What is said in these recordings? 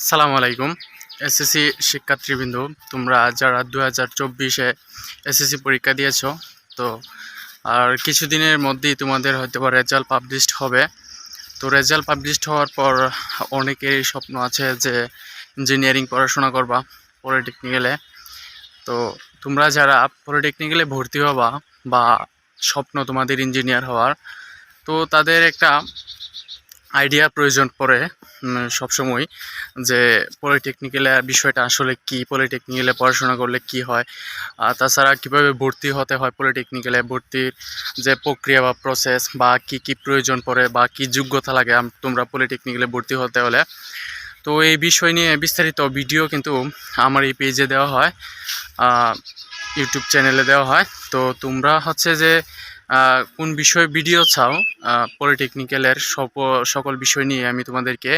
সালামু আলাইকুম। এসএসসি শিক্ষার্থীবৃন্দ, তোমরা যারা 2024-এ এসএসসি পরীক্ষা দিয়েছো, তো আর কিছুদিনের মধ্যেই তোমাদের হয়তো বা রেজাল্ট পাবলিশড হবে। তো রেজাল্ট পাবলিশড হওয়ার পর অনেকেরই স্বপ্ন আছে যে ইঞ্জিনিয়ারিং পড়াশোনা করবা পলিটেকনিক্যালে। তো তোমরা যারা পলিটেকনিক্যালে ভর্তি হবা বা স্বপ্ন তোমাদের ইঞ্জিনিয়ার হওয়ার, তো তাদের একটা আইডিয়া প্রয়োজন পড়ে সবসময় যে পলিটেকনিক্যালের বিষয়টা আসলে কি, পলিটেকনিক্যালে পড়াশোনা করলে কি হয়, তাছাড়া কিভাবে ভর্তি হতে হয়, পলিটেকনিক্যালে ভর্তির যে প্রক্রিয়া বা প্রসেস বা কি কি প্রয়োজন পড়ে বা কি যোগ্যতা লাগে তোমরা পলিটেকনিক্যালে ভর্তি হতে হলে। তো এই বিষয় নিয়ে বিস্তারিত ভিডিও কিন্তু আমার এই পেজে দেওয়া হয়, ইউটিউব চ্যানেলে দেওয়া হয়। তো তোমরা হচ্ছে যে কোন বিষয়ে ভিডিও চাও, পলিটেকনিক্যালের সকল বিষয় নিয়ে আমি তোমাদেরকে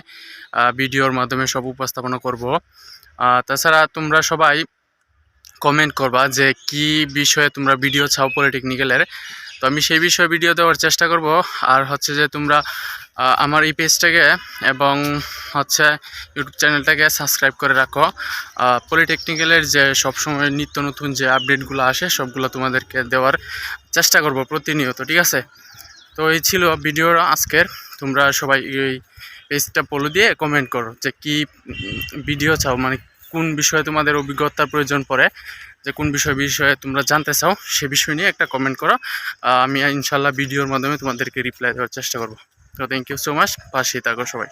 ভিডিওর মাধ্যমে সব উপস্থাপনা করব। তাছাড়া তোমরা সবাই কমেন্ট করবা যে কি বিষয়ে তোমরা ভিডিও চাও পলিটেকনিক্যালের, তো আমি সেই বিষয়ে ভিডিও দেওয়ার চেষ্টা করব। আর হচ্ছে যে তোমরা আমার এই পেজটাকে এবং হচ্ছে ইউটিউব চ্যানেলটাকে সাবস্ক্রাইব করে রাখো। পলিটেকনিক্যালের যে সবসময় নিত্য নতুন যে আপডেটগুলো আসে সবগুলো তোমাদেরকে দেওয়ার চেষ্টা করব প্রতিনিয়ত, ঠিক আছে? তো এই ছিল ভিডিওর আজকের। তোমরা সবাই এই পেজটা ফলো দিয়ে কমেন্ট করো যে কি ভিডিও চাও, মানে কোন বিষয়ে তোমাদের অভিজ্ঞতার প্রয়োজন পড়ে, যে কোন বিষয়ে তোমরা জানতে চাও, সে বিষয় নিয়ে একটা কমেন্ট করো। আমি ইনশাল্লাহ ভিডিওর মাধ্যমে তোমাদেরকে রিপ্লাই দেওয়ার চেষ্টা করব। তো থ্যাংক ইউ সো মাচ, পাশেই থাকো সবাই।